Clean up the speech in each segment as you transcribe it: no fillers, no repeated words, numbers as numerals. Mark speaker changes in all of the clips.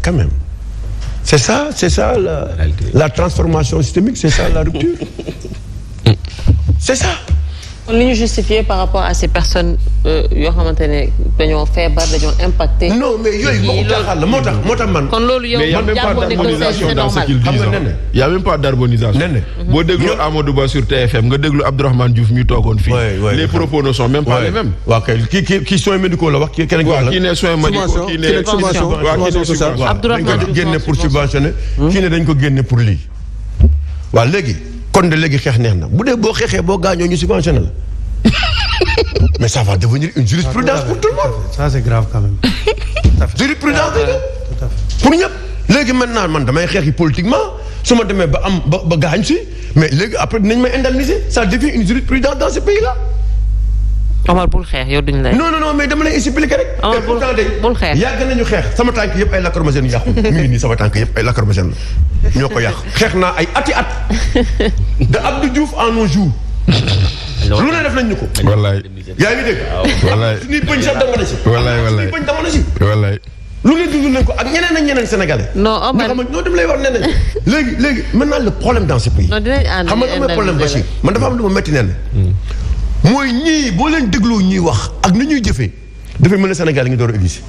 Speaker 1: quand même. C'est ça la transformation systémique, c'est ça la rupture. C'est ça.
Speaker 2: li ñu justifié par rapport à ces personnes yoo xamante ne dañoo feebar dañoo impacté.
Speaker 1: non mais yooyu moo tax man.
Speaker 2: kon loolu yow jàppoon ne que c'est normal.
Speaker 3: y a même pas d'harmonisation. boo déglu Amadou Ba sur TFM nga déglu Abdourahmane Diouf mi toogoon fii. les propos ne sont même pas les mêmes.
Speaker 1: waaw kay kii soins médicaux la wax kii keneen wax la.
Speaker 3: kii ne soins médicaux kii ne
Speaker 1: subvention. Abdourahmane Diouf génne pour subventionner. kii ne dañ ko génne pour lii. waaw léegi. kon de léegi xeex neex na bu dee boo xeexee boo gaañoo ñu subventionné la mais ça va devenir une jurisprudence pour tout le monde.
Speaker 4: ça c'est grave quand même.
Speaker 1: jurisprudence pour ñëpp. léegi maintenant man damay xeexi politiquement su ma demee ba am ba gaañ si mais léegi après dinañ may indemniser ça devient une jurisprudence dans ce pays là.
Speaker 2: Omar bul xeex yow duñ lay.
Speaker 1: non mais dama lay expliquer rek.
Speaker 2: Omar bul xeex
Speaker 1: yàgg nañu xeex sama tànk yëpp ay lacrymogène yàqu mi ngi nii sama tànk yëpp ay lacrymogène la ñoo ko yàq xeex naa ay ati at de Abdou Diouf en nos jours. lu ne def nañ ñu ko.
Speaker 3: wallaay.
Speaker 1: yaa ngi dégg.
Speaker 3: wallaay
Speaker 1: suñuy bëñ sax dama na si.
Speaker 3: wallaay
Speaker 1: suñuy bëñ dama na si.
Speaker 3: wallaay.
Speaker 1: lu ne dund nañ ko ak ñeneen sénégalais.
Speaker 2: non Omar
Speaker 1: ñoo dem lay wax nee nañ léegi maintenant le problème dans ce pays.
Speaker 2: non dinañ ànd
Speaker 1: xam nga problème Bachir man dafa am lu ma métti nee na mooy ñii boo leen dégloo ñuy wax ak ni ñuy jëfee dafay mel ne Sénégal mi ngi door a exister.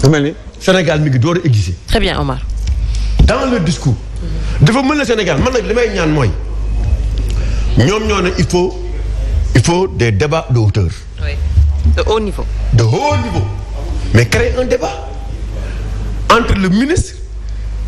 Speaker 4: waaw mel ni
Speaker 1: Sénégal mi ngi door a exister.
Speaker 2: très bien Omar.
Speaker 1: dans le discours. dafa mel ne Sénégal man nag li may ñaan mooy ñoom ñoo ne il faut des débats de hauteur.
Speaker 2: oui de haut niveau.
Speaker 1: de haut niveau mais créer un débat entre le ministre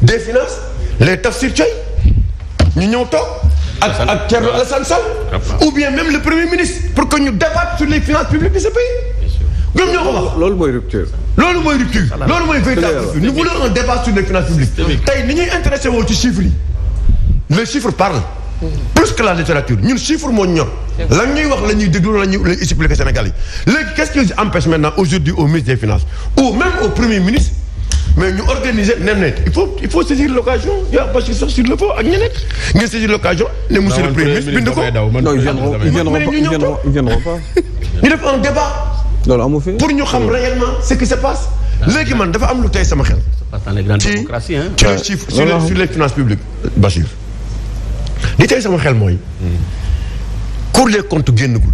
Speaker 1: des finances les Tafsir Thioye ñu ñëw toog. ak Thierno Alassane Sall ou bien même le premier ministre pour que ñu débattre sur les finances publiques de ce pays. ñoom ñoo ko wax.
Speaker 4: loolu mooy rupture.
Speaker 1: loolu mooy véritable rupture. nous voulons un débat sur les finances publiques. tey ni ñuy intéressé woo ci chiffres yi les chiffres parlent. plus que la littérature ñun chiffre moo ñor. la ñuy wax la ñuy déglu la ñuy expliquer Sénégal yi léegi qu'est-ce qui empêche maintenant aujourd'hui au ministre des finances ou même au premier ministre. mais ñu organiser net il faut saisir l'occasion yaa Bachir sax sur le fond ak ñeneen ngeen saisir l'occasion ne monsieur le premier ministre bind ko
Speaker 4: non ils viendront pas
Speaker 1: ñu def un débat
Speaker 4: loolu amu fi
Speaker 1: pour ñu xam réellement ce qui se passe léegi man dafa am lu tey sama xel ci les chiffres sur les finances publiques Bachir li tey sama xel mooy Cour des comptes génnagul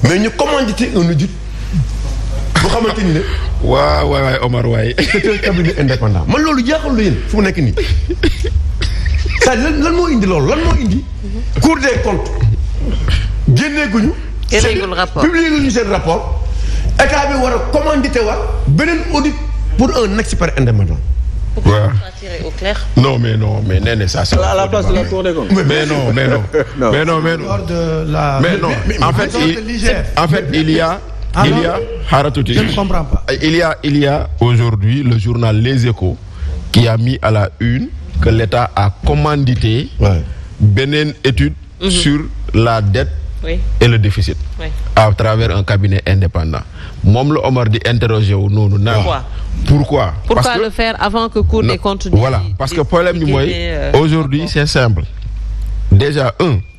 Speaker 1: mais ñu commandité un audit boo xamante ni ne
Speaker 3: waay Omar waay.
Speaker 1: c'est un cabinet indépendant man loolu jaaxal la yéen fu mu nekk nii ça lan moo indi loolu lan moo indi. Cour des comptes génneeguñu.
Speaker 2: génneegul rapport
Speaker 1: publié guñu seen rapport état bi war a commandité war beneen audit pour un expert indépendant.
Speaker 3: waaw
Speaker 2: au clair.
Speaker 3: non mais nee na ça c'est
Speaker 4: à la place de la Cour des comptes.
Speaker 3: mais non. en fait il y a.
Speaker 4: Je ne comprends pas.
Speaker 3: Il y a aujourd'hui le journal Les Échos qui a mis à la une que l'État a commandité beneen étude sur la dette et le déficit à travers un cabinet indépendant. Moom la Omar di interroger wu noonu naan pourquoi
Speaker 2: le faire avant que Cour des comptes
Speaker 3: voilà parce que problème bi mooy aujourd'hui c'est simple déjà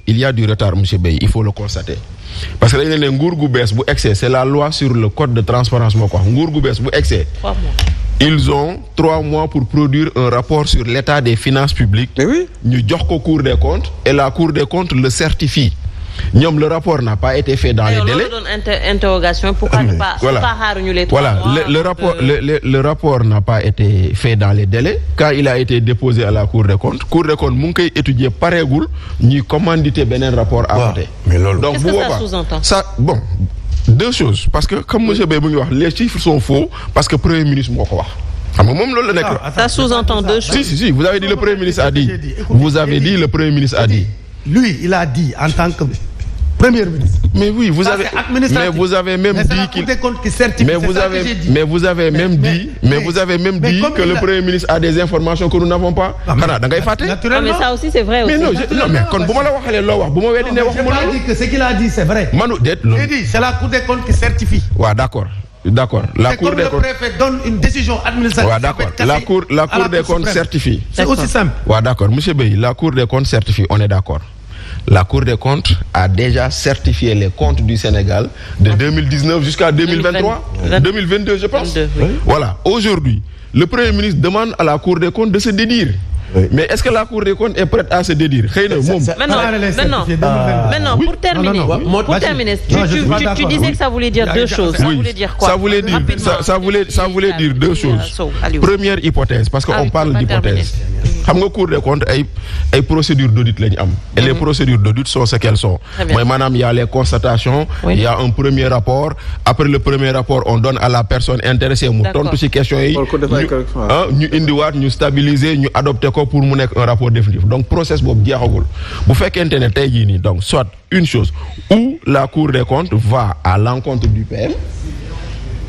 Speaker 3: il y a du retard monsieur Bey il faut le constater parce que dañu ne nguur gu bees bu excès c'est la loi sur le code de transparence moo ko wax nguur gu bees bu excès
Speaker 2: 3 mois
Speaker 3: ils ont 3 mois pour produire un rapport sur l'état des finances publiques ñu jox ko Cour des comptes et la Cour des comptes le certifie ñoom le rapport n'a pas été fait dans les délais.
Speaker 2: Interrogation pourquoi pas xaaruñu les 3 mois
Speaker 3: le rapport n'a pas été fait dans les délais quand il a été déposé à la Cour des comptes mu ngi koy étudier pareegul ñuy commanditer beneen rapport à côté.
Speaker 1: mais loolu
Speaker 3: donc bu boobaa
Speaker 2: ça sous-entend
Speaker 3: bon deux choses parce que comme monsieur Bey mu ngi wax les chiffres sont faux parce que premier ministre moo ko wax. xam nga moom loolu la nekk.
Speaker 2: ça sous-entend deux choses.
Speaker 3: si vous avez dit le premier ministre a dit. le premier ministre a dit.
Speaker 4: Lui, il a dit en tant que premier ministre.
Speaker 3: Mais oui, vous avez même dit qu'il mais vous avez même dit que le premier ministre a des informations que nous n'avons pas. Xanaa da ngay fàtte.
Speaker 2: Mais ça aussi c'est vrai aussi.
Speaker 3: mais kon bu ma la waxalee loo wax bu ma weddi ne waxuma
Speaker 4: loolu. Je dis que ce qu'il a dit c'est vrai.
Speaker 3: Manu déet loolu.
Speaker 4: J'ai dit c'est la Cour des comptes qui certifie.
Speaker 3: waaw d'accord. La Cour des comptes.
Speaker 4: Le préfet donne une décision administrative.
Speaker 3: waaw d'accord la Cour des comptes certifie.
Speaker 4: C'est aussi simple.
Speaker 3: waaw d'accord monsieur Bey la Cour des comptes certifie on est d'accord. la Cour des comptes a déjà certifié les comptes du Sénégal de 2019 jusqu'à 2023, 2022 je pense.
Speaker 2: 22, oui.
Speaker 3: Voilà, aujourd'hui, le Premier ministre demande à la Cour des comptes de se dédire. Oui. Mais est-ce que la Cour des comptes est prête à se dédire?
Speaker 2: Maintenant, pour terminer, tu disais que ça voulait dire deux choses. Ça voulait dire quoi?
Speaker 3: Ça voulait dire deux choses. Première hypothèse, parce qu'on parle d'hypothèse. Xam nga Cour des comptes ay procédures d'audit lañ am. Et les procédures d'audit sont ce qu'elles sont. Mooy maanaam il y a les constatations, il y a un premier rapport. Après le premier rapport, on donne à la personne intéressée mu tontu ci questions yi. Ñu indiwaat ñu stabiliser ñu adopter ko pour mu nekk un rapport définitif. Donc process boobu jeexagul. Bu fekkente ne tey jii nii donc soit une chose où la Cour des comptes va à l'encontre du PM.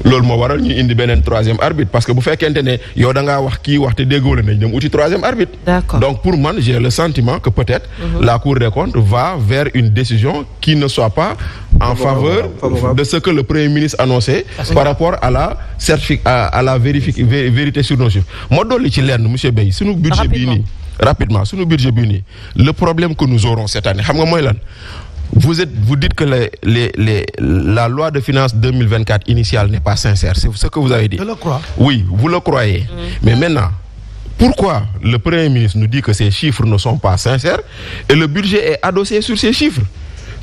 Speaker 3: loolu moo waral ñu indi beneen troisième arbitre parce que bu fekkente ne yow da ngaa wax kii wax te déggoo la nañ dem uti troisième arbitre.
Speaker 2: D'accord.
Speaker 3: Donc pour moi j'ai le sentiment que peut-être la Cour des comptes va vers une décision qui ne soit pas en faveur de ce que le Premier ministre annonçait par rapport à la vérité sur nos chiffres. Moo dolli ci lenn monsieur Beye suñu budget bii nii rapidement suñu budget bii nii le problème que nous aurons cette année xam nga mooy lan. Vous dites que la loi de finances 2024 initiale n'est pas sincère. C'est ce que vous avez dit.
Speaker 4: Je le crois.
Speaker 3: Oui, vous le croyez. Mais maintenant, pourquoi le Premier ministre nous dit que ces chiffres ne sont pas sincères et le budget est adossé sur ces chiffres?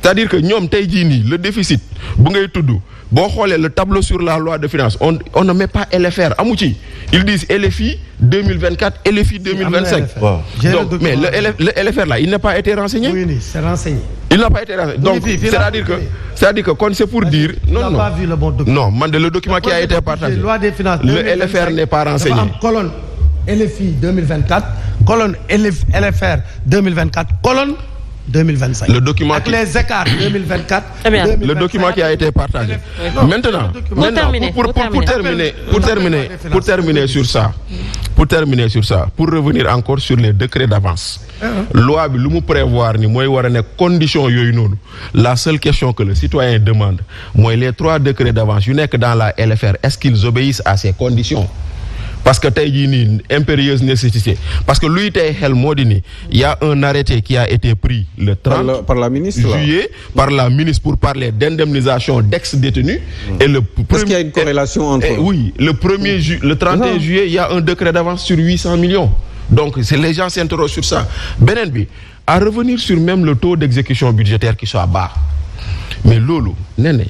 Speaker 3: C'est-à-dire que ñoom tey jii nii le déficit bu ngay tudd boo xoolee le tableau sur la loi de finances on ne met pas LFR amu ci. Ils disent LFI 2024, LFI 2025.
Speaker 1: Wow.
Speaker 3: Donc, mais le LFR là, il n'a pas été renseigné.
Speaker 4: Oui, c'est renseigné.
Speaker 3: Il n'a pas été renseigné. Donc, c'est-à-dire que quand c'est pour dire...
Speaker 4: Non, pas vu le bon document.
Speaker 3: Non, le document qui a été partagé.
Speaker 4: Loi des finances
Speaker 3: le LFR n'est pas renseigné.
Speaker 4: Colonne LFI 2024, colonne LFR 2024, colonne 2025.
Speaker 3: Le document
Speaker 4: avec les écarts 2024.
Speaker 3: Le document qui a été partagé. Maintenant, pour terminer sur ça, pour revenir encore sur les décrets d'avance. Loi bi lu mu prévoir ni mooy war a nekk condition yooyu noonu. La seule question que le citoyen demande mooy les 3 décrets d'avance yu nekk dans la LFR, est-ce qu'ils obéissent à ces conditions? Parce que tey jii nii impérieuse nécessité parce que luy tey xel moo di ni il y a un arrêté qui a été pris le 30
Speaker 5: par la ministre
Speaker 3: juillet par la ministre pour parler d'indemnisation d'ex-détenus et le
Speaker 5: parce qu'il y a une corrélation entre
Speaker 3: oui le 31 juillet il y a un décret d'avance sur 800 millions donc c'est les gens s'interrogent sur ça beneen bi à revenir sur même le taux d'exécution budgétaire qui soit bas mais loolu nee na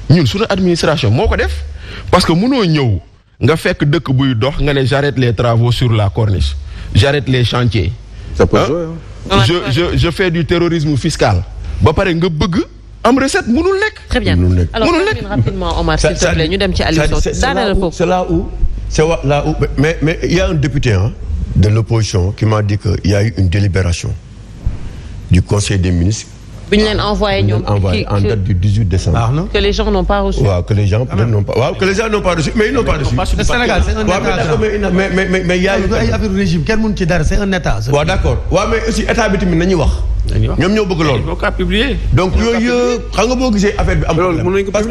Speaker 3: ñun suñu administration moo ko def parce que mënoo ñëw nga fekk dëkk buy dox nga ne j'arrête les travaux sur la corniche j'arrête les chantiers.
Speaker 5: Ça peut jouer,
Speaker 3: je fais du terrorisme fiscal ba pare nga bëgg am recette mënul nekk.
Speaker 2: Très bien alors rapidement Omar s'il te plaît ñu dem ci Aliou Sow.
Speaker 1: C'est là où mais il y a un député de l'opposition qui m'a dit que il y a eu une délibération du Conseil des ministres.
Speaker 2: bi ñu leen envoyé ñoom
Speaker 1: en date du 18 décembre.
Speaker 2: que les gens n'ont pas reçu.
Speaker 1: waaw que les gens peut-être n'ont pas waaw que les gens n'ont pas reçu mais ils n'ont pas reçu.
Speaker 4: Le Sénégal c'est un état.
Speaker 1: mais il y a eu
Speaker 4: ay affaire régime kenn mënu ci dara c'est un état.
Speaker 1: waaw d'accord waaw mais aussi état bi tamit nañu wax. ñoom ñoo bëgg loolu. donc yooyu xam nga boo gisee affaire bi am problème parce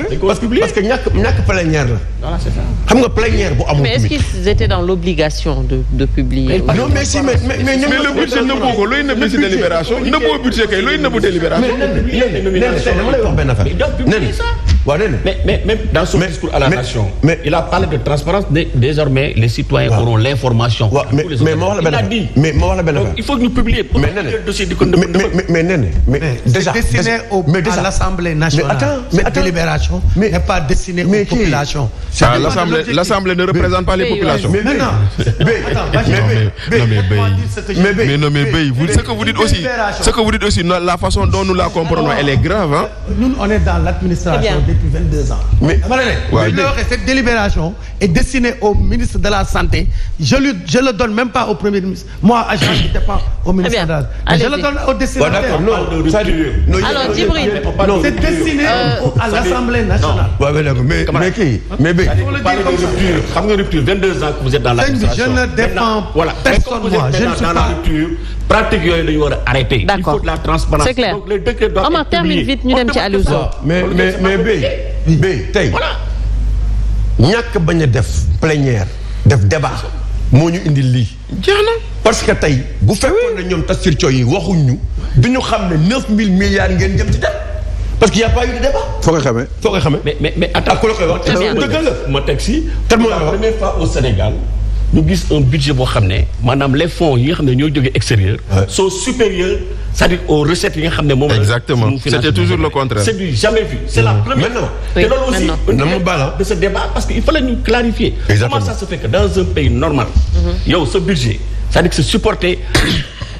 Speaker 1: que ñàkk plénière la. xam nga plénière bu amul.
Speaker 2: mais est-ce qu'ils étaient dans l'obligation de publier.
Speaker 3: non mais si mais le budget nëbboo ko looy nëbbu ci délibération nëbboo budget kay looy nëbbu délibération.
Speaker 1: dama lay wax benn affaire. waaw
Speaker 6: mais même dans son discours à la nation. il a parlé de transparence désormais les citoyens auront l'information.
Speaker 1: mais ma wax la benn affaire.
Speaker 6: il faut que ñu publier.
Speaker 1: mais déjà
Speaker 4: destiné à l'Assemblée nationale. Cette délibération n'est pas destinée aux populations.
Speaker 3: L'Assemblée ne représente pas les populations.
Speaker 1: Mais non.
Speaker 3: Mais Bey, ce que vous dites aussi, la façon dont nous la comprenons, elle est grave, hein.
Speaker 4: Nous, on est dans l'administration depuis 22 ans. Mais cette délibération est destinée au ministre de la Santé. Je le donne même pas au Premier ministre. Moi, agent qui dépend au ministre de la Santé. Je le donne au destinataire.
Speaker 2: Alors, Djibril,
Speaker 4: c'est destiné à l'Assemblée nationale.
Speaker 1: Mais
Speaker 6: xam nga rupture 22 ans que vous êtes dans l'administration.
Speaker 4: Je ne défends personne, moi. Je ne suis pas
Speaker 6: rupture. Pratique yooyu dañu war a arrêter.
Speaker 2: D'accord.
Speaker 6: Il faut de la transparence.
Speaker 2: C'est clair.
Speaker 6: Donc les décrets doivent être
Speaker 2: termine vite ñu dem ci Aliou Sow.
Speaker 1: mais Bey tey ñàkk bañ a def plénière def débat moo ñu indil lii.
Speaker 3: jeex na
Speaker 1: parce que tey bu fekkoon ne ñoom Tafsir Thioye yi waxuñ ñu du ñu xam ne 9000 milliards ngeen jëm ci def parce que y' a pas eu de débat.
Speaker 5: foo koy xamee.
Speaker 1: foo koy xamee.
Speaker 6: mais attends
Speaker 1: ku la koy wax. dëgg la
Speaker 6: ma teg si.
Speaker 1: te mooy
Speaker 6: la première fois au Sénégal ñu gis un budget boo xam ne maanaam les fonds yi nga xam ne ñoo jógee extérieur. sont supérieurs c'est-à-dire aux recettes yi nga xam ne moom.
Speaker 3: exactement c'était toujours le contraire.
Speaker 6: c'est du jamais vu. c'est la première fois. te loolu aussi de ce débat parce que il fallait ñu clarifier. Comment ça se fait que dans un pays normal. yow ce budget c'est-à-dire que c'est supporté.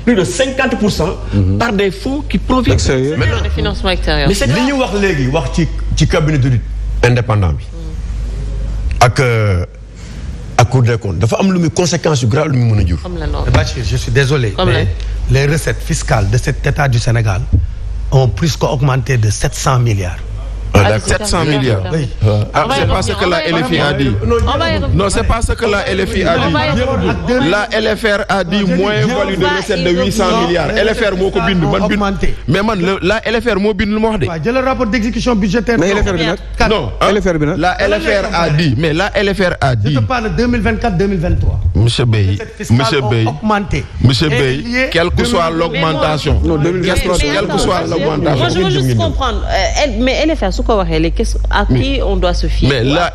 Speaker 6: plus de 50% par des fonds qui proviennent
Speaker 2: des financements extérieurs.
Speaker 1: mais li ñu wax léegi wax ci cabinet d'audit indépendant bi ak Cour des comptes dafa am lu muy conséquences yu grave lu mu mën a jur.
Speaker 4: Bachir, je suis désolé mais les recettes fiscales de cet État du Sénégal ont plus qu'augmenté de 700 milliards.
Speaker 3: 700 milliards.
Speaker 4: Oui.
Speaker 3: C'est pas ce que la LFI a dit. Non, c'est pas ce que la LFI a dit. La LFR a dit moins-value de recette de 800 milliards. LFR moo ko bind man bind. Mais man la LFR moo bind lu ma wax de.
Speaker 4: waaw jël rapport d'exécution budgétaire.
Speaker 5: mais LFR bi nag.
Speaker 3: non
Speaker 5: LFR bi nag.
Speaker 3: la LFR a dit mais la LFR a dit.
Speaker 4: Je te parle de 2024-2023.
Speaker 3: Monsieur Bey, quelle que soit l'augmentation.
Speaker 5: Non 2023
Speaker 3: quelle que soit l'augmentation.
Speaker 2: Moi je veux juste comprendre mais LFR su ko waxee les questions à qui on doit se fier.
Speaker 3: Mais là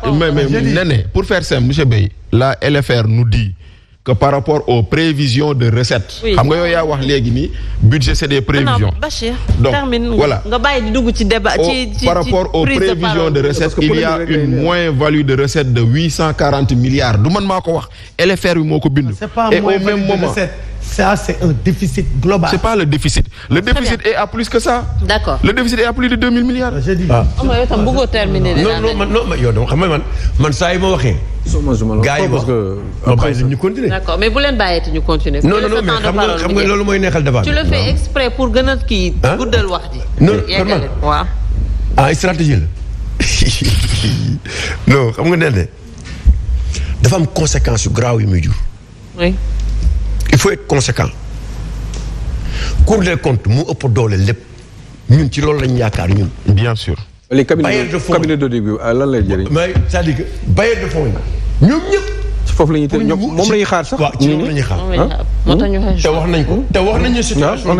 Speaker 3: mais pour faire simple monsieur Bey la LFR nous dit que par rapport aux prévisions de recettes. xam nga yow yaa wax léegi ni budget c'est des prévisions.
Speaker 2: Bachir
Speaker 3: donc
Speaker 2: termine
Speaker 3: voilà
Speaker 2: nga bàyyi di dugg ci débat ci
Speaker 3: par rapport aux prévisions de recettes il y a une moins-value de recettes de 840 milliards du man maa ko wax LFR bi moo ko bind. Et au même moment
Speaker 4: ça c'est un déficit global.
Speaker 3: C'est pas le déficit. Le déficit est à plus que ça.
Speaker 2: D'accord.
Speaker 3: Le déficit est à plus de 2000 milliards.
Speaker 4: J'ai dit.
Speaker 2: yow tam bëggoo terminer.
Speaker 1: non yow dama xam nga man saa yi ma waxee. gars yi wax ma bàyyi ñu continuer.
Speaker 2: D'accord mais bu leen bàyyeeti ñu continuer.
Speaker 1: non mais xam nga loolu mooy neexal débat.
Speaker 2: Tu le fais exprès pour gën a kii. guddal wax ji.
Speaker 1: non
Speaker 2: waaw.
Speaker 1: stratégie la non xam nga nee dafa am conséquences yu grave yu muy jur.
Speaker 2: oui.
Speaker 1: Il faut être conséquent. Cour des comptes mu ëpp doole lépp ñun ci loolu lañu yaakaar ñun.
Speaker 3: Bien sûr.
Speaker 5: les cabinets de début lan lay jëriñ.
Speaker 1: mais c'est-à-dire que bailleurs de fonds yi ñoom ñëpp.
Speaker 5: foofu la ñuy teel ñoom moom la ñuy xaar sax.
Speaker 1: waaw ci loolu la ñuy xaar.
Speaker 2: moo tax ñu
Speaker 1: te wax nañ ko. te wax nañu situation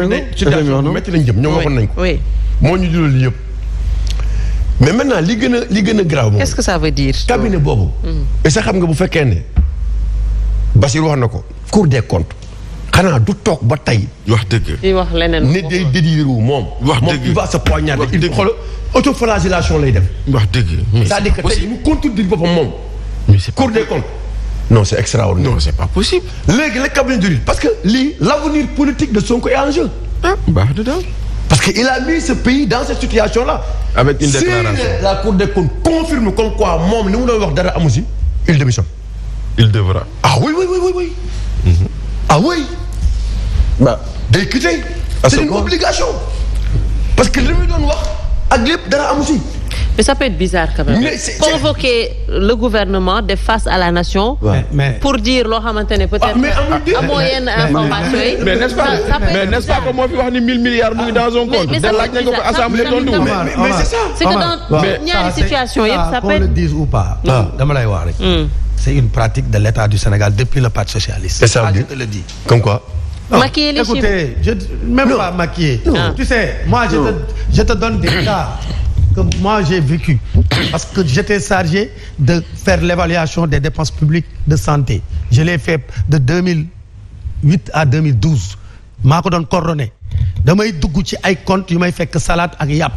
Speaker 1: bu métti lañ jëm ñoom waxoon nañ ko.
Speaker 2: oui
Speaker 1: moo ñu jural yëpp. mais maintenant li gën a grave moom.
Speaker 2: qu'est-ce que ça veut dire.
Speaker 1: cabinet boobu. et ça xam nga bu fekkee ne Bassir wax na ko. Cour des comptes xanaa du toog ba tey.
Speaker 3: wax dëgg.
Speaker 2: di wax leneen
Speaker 1: ne day dédire wu moom.
Speaker 3: wax dëgg
Speaker 1: moom il va se poignarder. il xool autoflagellation lay def.
Speaker 3: wax dëgg.
Speaker 1: c'est-à-dire que tey mu contredire boppam moom.
Speaker 3: mais c'est
Speaker 1: Cour des comptes. non c'est extraordinaire.
Speaker 3: non c'est pas possible.
Speaker 1: léegi le cabinet de parce que lii l'avenir politique de Sonko est en jeu.
Speaker 3: baax na daal.
Speaker 1: parce que il a mis ce pays dans cette situation-là.
Speaker 3: avec une déclaration
Speaker 1: si la Cour des comptes confirme comme quoi moom li mu doon wax dara amu si il démissionne.
Speaker 3: il devra.
Speaker 1: ah oui. Ah oui.
Speaker 5: Bah
Speaker 1: day quitter. C'est une obligation. Parce que li mu doon wax ak lépp dara amu si.
Speaker 2: mais ça peut être bizarre quand même. Convoquer le gouvernement de face à la nation.
Speaker 4: mais
Speaker 2: pour dire loo xamante ne peut-être. amoo yenn information yi.
Speaker 3: mais n'est-ce pas que moo fi wax ni 1000 milliards mu ngi dans un compte.
Speaker 2: mais
Speaker 3: de laaj nañ ko assemblée tontu.
Speaker 1: mais c'est ça.
Speaker 2: c'est que dans ñaari situation yëpp ça peut être.
Speaker 4: qu'on le dise ou pas. dama lay wax rek. C'est une pratique de l'État du Sénégal depuis le Parti socialiste.
Speaker 1: Et ça,
Speaker 4: je te le dis.
Speaker 1: Comme quoi?
Speaker 2: Maquiller les chiffres.
Speaker 4: Écoutez, même pas maquiller. Tu sais, moi je te donne des cas que moi j'ai vécu parce que j'étais chargé de faire l'évaluation des dépenses publiques de santé. Je l'ai fait de 2008 à 2012. maa ko doon coordonné damay dugg ci ay comptes yu may fekk salade ak yàpp.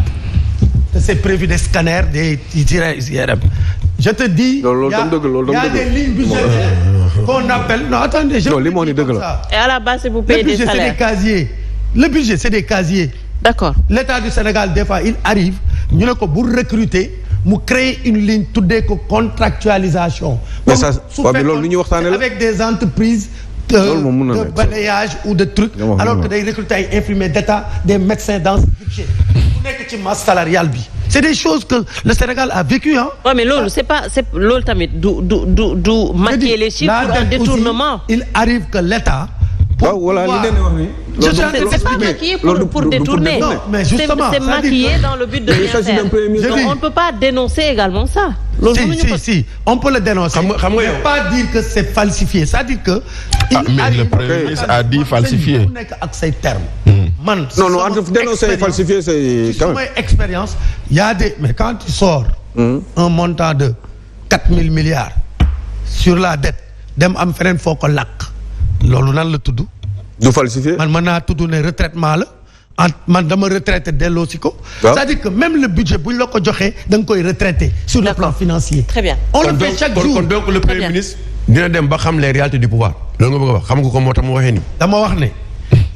Speaker 4: C'est prévu des scanners, des IRM. Je te dis, il y a des lignes budgétaires qu'on appelle... Non, attendez, je vous dis comme ça.
Speaker 2: Et à la base, vous payez des salaires.
Speaker 4: C'est des casiers. Le budget, c'est des casiers.
Speaker 2: D'accord.
Speaker 4: L'État du Sénégal, des fois, il arrive, nous pour recruter, nous créer une ligne, tout des contractualisation.
Speaker 5: Mais ça, avec
Speaker 4: des entreprises de balayage ou de trucs, alors que des recruteurs infirmiers d'État, des médecins dans ce budget. Masse salariale bi c'est des choses que le Sénégal a vécu hein.
Speaker 2: Ouais mais loolu c'est loolu tamit du maquiller les chiffres pour un détournement.
Speaker 4: Il arrive que l'État
Speaker 5: voilà li leen wax ni
Speaker 2: c'est pas maquillé pour détourner.
Speaker 4: Non mais justement
Speaker 2: c'est maquillé dans le but de rien faire. Donc on ne peut pas dénoncer également ça.
Speaker 4: Si, on peut le dénoncer. Mais pas dire que c'est falsifié. C'est-à-dire que.
Speaker 3: Mais le Premier ministre a dit falsifié.
Speaker 5: Non, entre dénoncer et falsifier, c'est quand même.
Speaker 4: Expérience, il y a des. Mais quand tu sors un montant de 4 000 milliards sur la dette, dem am feneen foo ko lakk loolu nan la tudd.
Speaker 5: du falsifié.
Speaker 4: man mën naa tudd ne retraitement la. man dama retraité delloo si ko. c'est-à-dire que même le budget bu ñu la ko joxee da nga koy retraité sur le plan financier.
Speaker 2: Très bien.
Speaker 4: On le fait chaque jour.
Speaker 1: donc le premier ministre dina dem ba xam les réalités du pouvoir. loolu nga bëgg a wax xam nga ko moo tax mu waxee nii.
Speaker 4: dama wax ne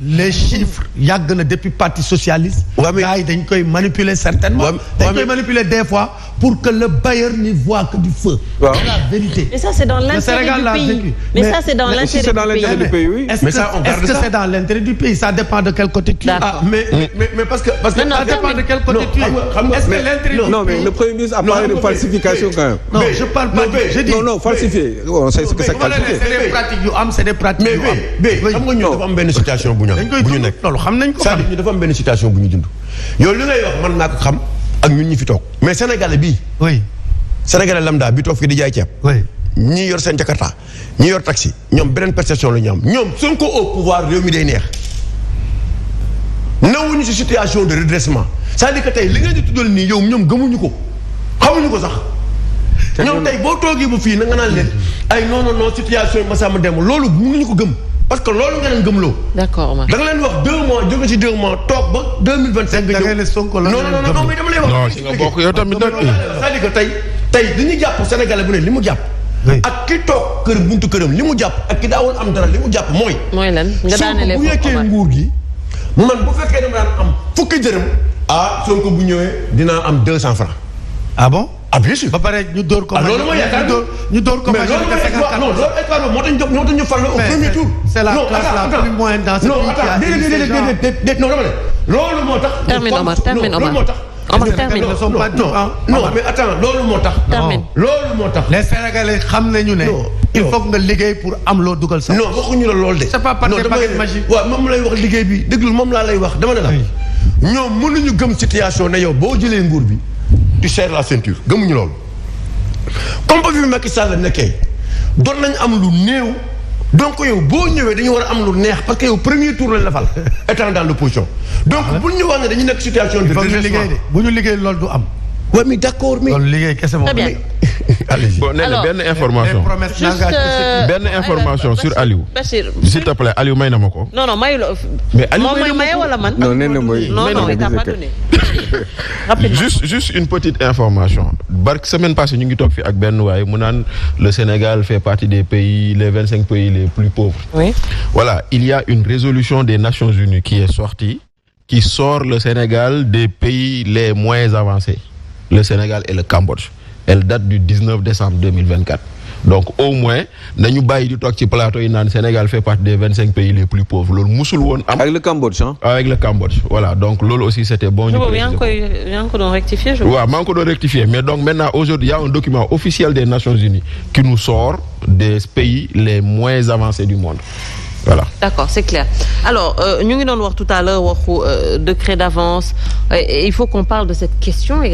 Speaker 4: les chiffres yàgg na depuis parti socialiste. gars yi dañ koy manipuler certainement. dañ koy manipuler des fois pour que le bailleur n'y voit que du feu. C'est la vérité.
Speaker 2: Mais ça c'est dans l'intérêt du pays. Mais ça c'est dans l'intérêt du pays.
Speaker 5: Oui.
Speaker 4: Est-ce que c'est dans l'intérêt du pays? Ça dépend de quel côté tu es.
Speaker 1: Mais parce que
Speaker 4: ça dépend de quel côté tu es. Est-ce que l'intérêt du pays...
Speaker 5: Non, mais le Premier ministre a parlé de falsification quand même.
Speaker 4: Non, je parle pas. Je dis
Speaker 5: non, falsifié. On sait ce que c'est falsifié.
Speaker 4: C'est des pratiques yu am, c'est des pratiques yu am.
Speaker 1: Mais xam nga ñu dafa am benn situation bu ñu nekk.
Speaker 4: loolu xam nañ ko.
Speaker 1: c'est-à-dire ñu dafa am benn situation bu ñu dund. yow li ngay wax man naa ko xam ak ñun ñi fi toog. mais Sénégalais bii.
Speaker 4: oui.
Speaker 1: Sénégalais lambda bi toog fii di jaay ceeb.
Speaker 4: oui.
Speaker 1: ñii yor seen Jakarta ñii yor taxi ñoom beneen perception la ñu am ñoom Sonko au pouvoir réew mi day neex. nawuñu ci situation de redressement c'est-à-dire que tey li ngeen di tuddal nii yow ñoom gëmuñu ko xamuñu ko sax. ñoom tey boo toogee ba fii na nga naan leen ay non situation yi Massamba dem loolu mënuñu ko gëm. parce que loolu nga leen gëmloo.
Speaker 2: D'accord Omar.
Speaker 1: da nga leen wax 2 mois jóge ci 2 mois toog ba 2025.
Speaker 4: da ngay ne Sonko la
Speaker 1: non mais dama lay wax.
Speaker 3: non si nga bokk yow tamit nag.
Speaker 1: c'est-à-dire que tey dañuy jàpp Sénégalais bu ne li mu jàpp. ak ki toog kër buntu këram li mu jàpp ak ki daawoon am dara li mu jàpp mooy.
Speaker 2: mooy lan nga daanelee
Speaker 1: bu yeggee nguur gi man bu fekkee dama daan am fukki dërëm. Sonko bu ñëwee dinaa am 200 francs.
Speaker 4: ah bon.
Speaker 1: bien sûr
Speaker 4: ba pare ñu door ko.
Speaker 1: loolu mooy yaakaar
Speaker 4: ñu door ko.
Speaker 1: mais loolu mooy espoir non loolu espoir boobu moo tax ñu fal au premier tour.
Speaker 4: c'est la classe la plus moyenne dans ce pays.
Speaker 1: non dama ne loolu moo tax.
Speaker 2: termine Omar termine Omar.
Speaker 4: Omar termine.
Speaker 1: non mais attends loolu moo tax.
Speaker 2: termine
Speaker 1: loolu moo tax.
Speaker 4: les Sénégalais xam nañu ne. il faut nga liggéey pour am loo dugal sax.
Speaker 1: non waxuñu la loolu de.
Speaker 4: c'est pas par des baguettes magiques.
Speaker 1: waaw moom lay wax liggéey bi déglul moom laa lay wax dama ne la. ñoom mënuñu gëm situation ne yow boo jëlee nguur bi tu serres la ceinture gëmuñu loolu. comme ba fi Macky Sall nekkee doon nañ am lu néew donc yow boo ñëwee dañu war a am lu neex parce que yow premier tour lañ la fal étant dans l'opposition donc bu ñu wax ne dañu nekk situation de redressement
Speaker 4: bu ñu liggéey loolu du am.
Speaker 1: waaw mais d'accord mais
Speaker 4: loolu liggéey kese moom.
Speaker 2: Très bien.
Speaker 1: allez-y.
Speaker 3: Bon nee na benn information. benn information sur Aliou.
Speaker 2: Bachir
Speaker 3: s'il te plaît Aliou may na ma ko.
Speaker 2: non mayu la.
Speaker 3: mais Aliou
Speaker 2: moom mooy maye wala man.
Speaker 5: non nee na mooy.
Speaker 2: non il t'a pas donné.
Speaker 3: juste une petite information. barke semaine passée ñu ngi toog fi ak benn waaye mu naan le Sénégal fait partie des pays les 25 pays les plus pauvres.
Speaker 2: Oui.
Speaker 3: Voilà, il y a une résolution des Nations Unies qui est sortie qui sort le Sénégal des pays les moins avancés. Le Sénégal et le Cambodge. Elle date du 19 décembre 2024. Donc au moins nañu bàyyi di toog ci plateau yi naan Sénégal fait partie des 25 pays les plus pauvres loolu musul woon am.
Speaker 5: avec le Cambodge hein.
Speaker 3: Avec le Cambodge voilà donc loolu aussi c'était bon. ñu
Speaker 2: yaa ngi ko doon rectifier.
Speaker 3: waaw maa ngi ko doon rectifier mais donc maintenant aujourd'hui il y a un document officiel des Nations Unies qui nous sort des pays les moins avancés du monde. Voilà.
Speaker 2: D'accord, c'est clair. Alors, ñu ngi doon wax tout à l'heure waxu décret d'avance. Il faut qu'on parle de cette question également.